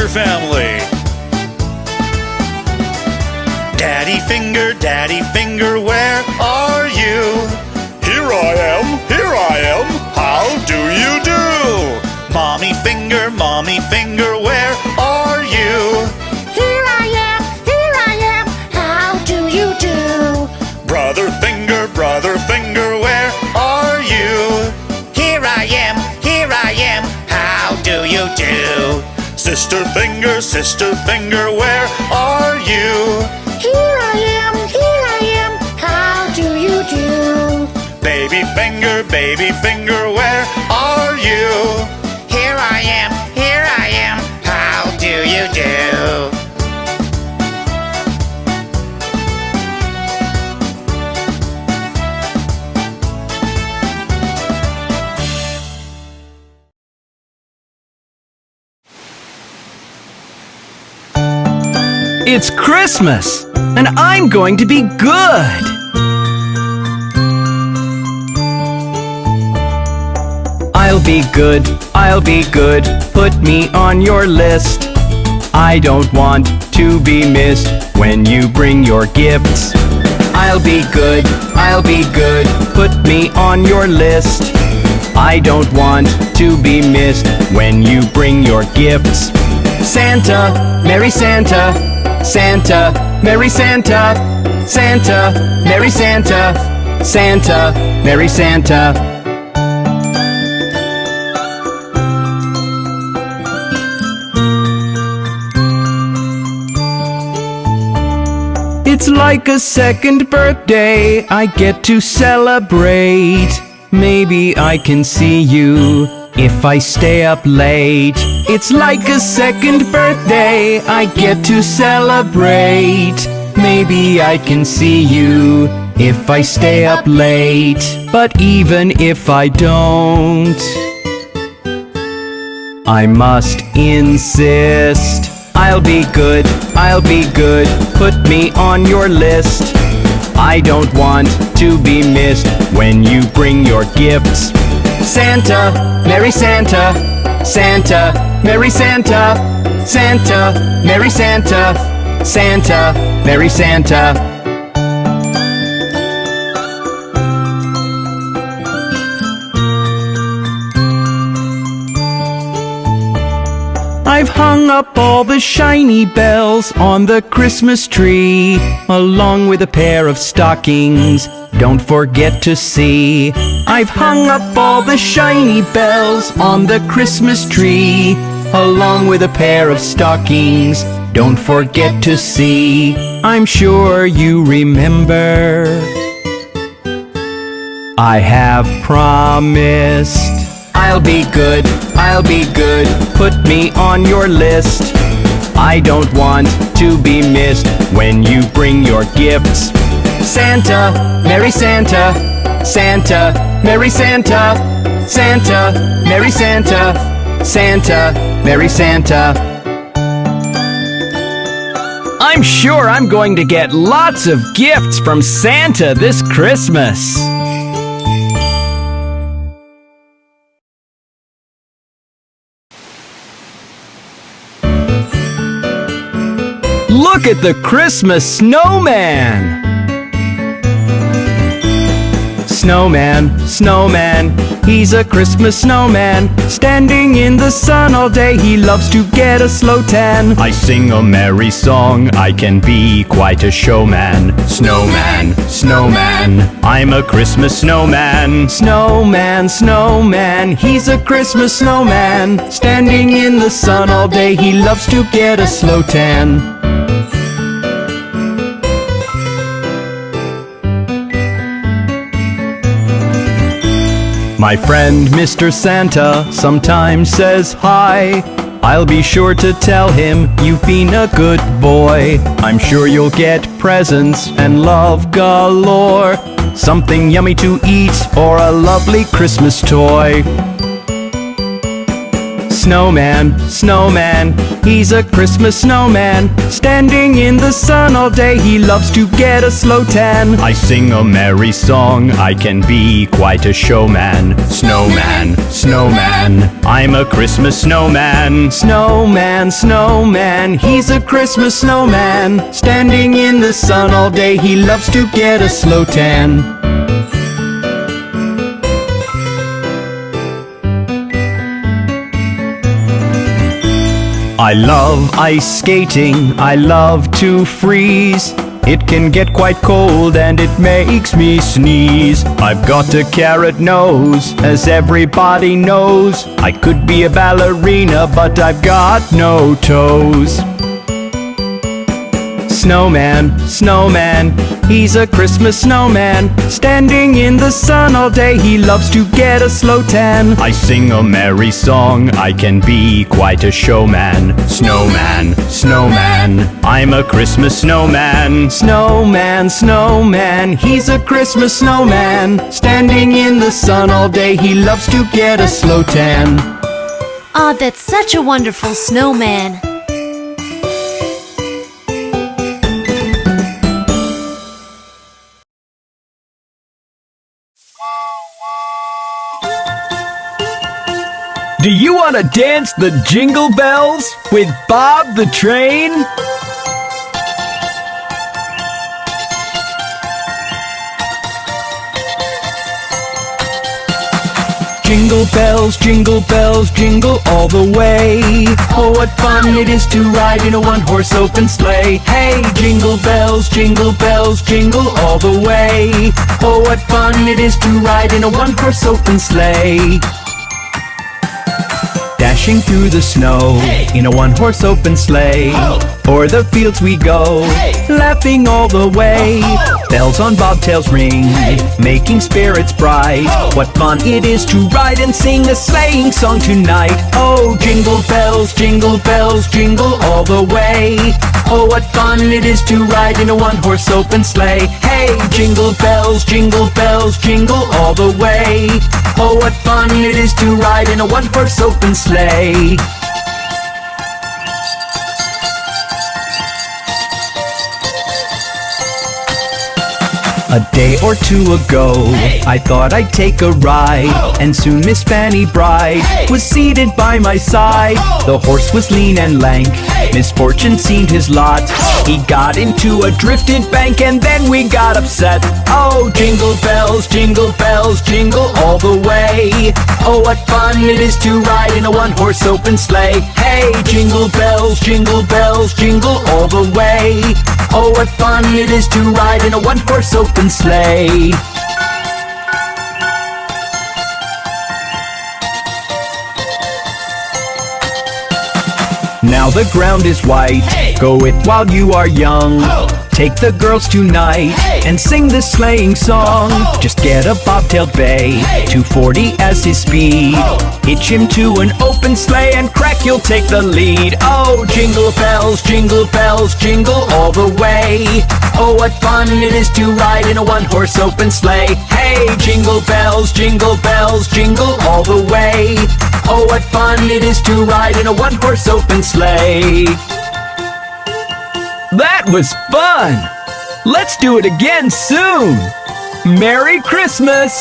Finger family. Daddy Finger, where are you? Here I am, how do you do? Mommy Finger, where are you? Here I am, how do you do? Brother Finger, where are you? Here I am, how do you do? Sister Finger, where are you? Here I am, how do you do? Baby Finger, where are you? Here I am, how do you do? It's Christmas, and I'm going to be good. I'll be good, put me on your list. I don't want to be missed when you bring your gifts. I'll be good, put me on your list. I don't want to be missed when you bring your gifts. Santa, Merry Santa, Santa, Merry Santa, Santa, Merry Santa, Santa, Merry Santa. It's like a second birthday I get to celebrate. Maybe I can see you if I stay up late. It's like a second birthday I get to celebrate. Maybe I can see you if I stay up late. But even if I don't, I must insist. I'll be good, put me on your list. I don't want to be missed when you bring your gifts. Santa, Merry Santa, Santa, Merry Santa, Santa, Merry Santa, Santa, Merry Santa. I've hung up all the shiny bells on the Christmas tree, along with a pair of stockings, don't forget to see. I've hung up all the shiny bells on the Christmas tree, along with a pair of stockings, don't forget to see. I'm sure you remember, I have promised. I'll be good, put me on your list. I don't want to be missed when you bring your gifts. Santa, Merry Santa, Santa, Merry Santa, Santa, Merry Santa, Santa, Merry Santa. I'm sure I'm going to get lots of gifts from Santa this Christmas. Look at the Christmas snowman! Snowman, snowman, he's a Christmas snowman. Standing in the sun all day, he loves to get a slow tan. I sing a merry song, I can be quite a showman. Snowman, snowman, I'm a Christmas snowman. Snowman, snowman, he's a Christmas snowman. Standing in the sun all day, he loves to get a slow tan. My friend Mr. Santa sometimes says hi. I'll be sure to tell him you've been a good boy. I'm sure you'll get presents and love galore, something yummy to eat or a lovely Christmas toy. Snowman, snowman, he's a Christmas snowman. Standing in the sun all day, he loves to get a slow tan. I sing a merry song, I can be quite a showman. Snowman, snowman, I'm a Christmas snowman. Snowman, snowman, he's a Christmas snowman. Standing in the sun all day, he loves to get a slow tan. I love ice skating, I love to freeze. It can get quite cold and it makes me sneeze. I've got a carrot nose, as everybody knows. I could be a ballerina, but I've got no toes. Snowman, snowman, he's a Christmas snowman. Standing in the sun all day, he loves to get a slow tan. I sing a merry song, I can be quite a showman. Snowman, snowman, I'm a Christmas snowman. Snowman, snowman, he's a Christmas snowman. Standing in the sun all day, he loves to get a slow tan. Aw, that's such a wonderful snowman. Do you want to dance the Jingle Bells with Bob the Train? Jingle bells, jingle all the way. Oh, what fun it is to ride in a one-horse open sleigh. Hey, jingle bells, jingle all the way. Oh, what fun it is to ride in a one-horse open sleigh. Dashing through the snow, hey, in a one-horse open sleigh. Oh. O'er the fields we go, hey, laughing all the way. Oh. Bells on bobtails ring, hey, making spirits bright. Oh. What fun it is to ride and sing a sleighing song tonight. Oh, jingle bells, jingle all the way. Oh, what fun it is to ride in a one-horse open sleigh. Hey, jingle bells, jingle all the way. Oh, what fun it is to ride in a one-horse open sleigh. A day or two ago, hey, I thought I'd take a ride. Oh. And soon Miss Fanny Bride, hey, was seated by my side. Oh. The horse was lean and lank, hey, misfortune seemed his lot. Oh. He got into a drifted bank and then we got upset. Oh, jingle bells, jingle all the way. Oh, what fun it is to ride in a one-horse open sleigh. Hey, jingle bells, jingle all the way. Oh, what fun it is to ride in a one-horse open sleigh. Now the ground is white, hey, go it while you are young. Oh. Take the girls tonight, hey, and sing this sleighing song. Oh. Just get a bobtailed bay, hey, 240 as his speed. Oh. Hitch him to an open sleigh and crack, you'll take the lead. Oh, jingle bells, jingle all the way. Oh, what fun it is to ride in a one-horse open sleigh. Hey, jingle bells, jingle all the way. Oh, what fun it is to ride in a one-horse open sleigh. That was fun! Let's do it again soon! Merry Christmas!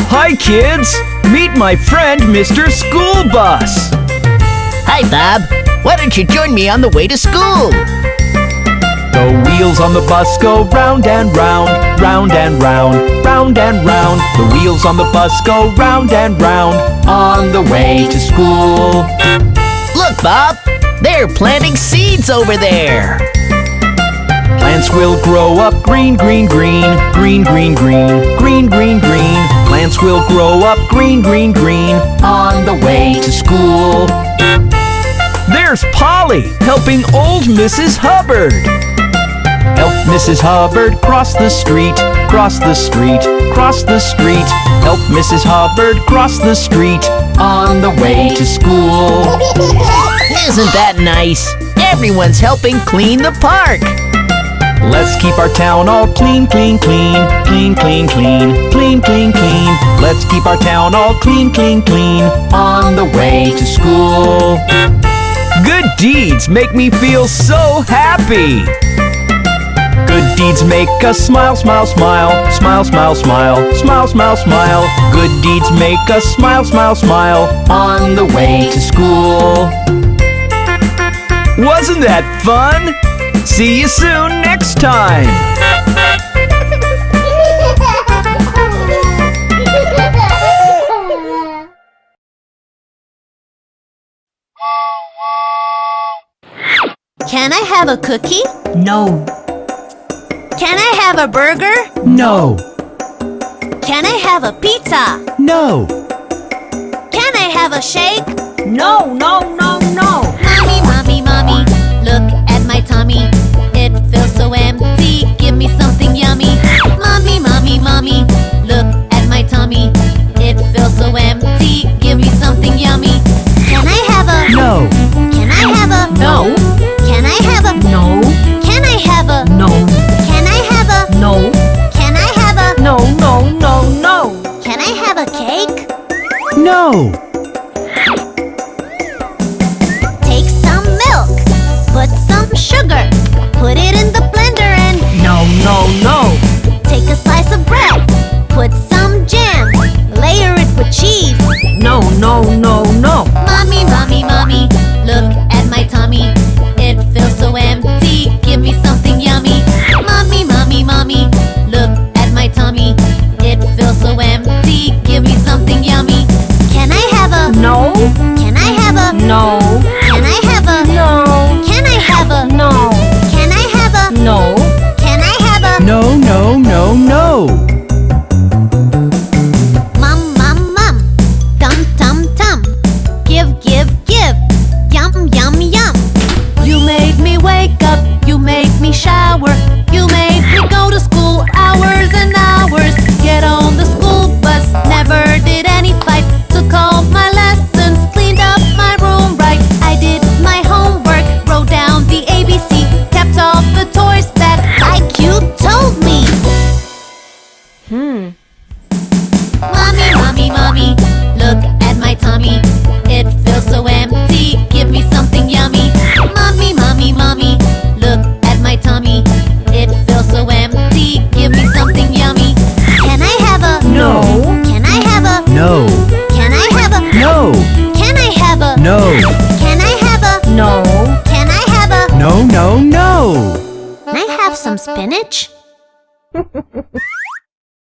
Hi kids! Meet my friend Mr. School Bus! Hi Bob! Why don't you join me on the way to school? The wheels on the bus go round and round, round and round, round and round. The wheels on the bus go round and round, on the way to school. Look, Bob! They're planting seeds over there! Plants will grow up green, green, green, green, green, green, green, green, green. Plants will grow up green, green, green, on the way to school. There's Polly helping old Mrs. Hubbard. Help Mrs. Hubbard cross the street, cross the street, cross the street. Help Mrs. Hubbard cross the street on the way to school. Isn't that nice? Everyone's helping clean the park. Let's keep our town all clean, clean, clean, clean, clean, clean, clean, clean, clean. Let's keep our town all clean, clean, clean on the way to school. Good deeds make me feel so happy. Good deeds make us smile, smile, smile, smile, smile, smile, smile, smile, smile. Good deeds make us smile, smile, smile on the way to school. Wasn't that fun? See you soon next time! Can I have a cookie? No. Can I have a burger? No, Can I have a pizza? no, Can I have a shake? No, no, no, no. Mommy, mommy, mommy, look at my tummy. It feels so empty, give me something yummy. Mommy, mommy, mommy, look at my tummy. It feels so empty, give me something yummy. Can I have a? no, Can I have a? No. Can I have a? No. Can I have a? No. Can I have a? No. Can I have a? No, no, no, no. Can I have a cake? no, Take some milk, put some sugar, put it in the blender and No, no, no. take a slice of bread, put some jam, layer it with cheese. No, no, no, no. Mommy, mommy, mommy, look at my tummy. It feels so empty, give me something yummy. Mommy, mommy, mommy, look at my tummy. It feels so empty, give me something yummy. Can I have a? No. Can I have a? No. Can I have a? No. Can I have a? No. Can I have a? No. Can I have a? no, no, no, no. Mum, mum, mum, tum, tum, tum. Give, give, give. Yum, yum, yum. You made me wake up. You made me shower. You made me go to school hours and hours. Get on the school bus. Never did any fight. Took all my lessons. Cleaned up my room right. I did my homework. Wrote down the ABC. Kept all the toys that like you told me. Mommy, mommy, mommy, look at my tummy. It feels so empty, give me something yummy. Mommy, mommy, mommy, look at my tummy. It feels so empty, give me something yummy. Can I have a? No. Can I have a? No, Can I have a? no, Can I have a? no, Can I have a? No. Can I have a? no, no, no. Can I have some spinach?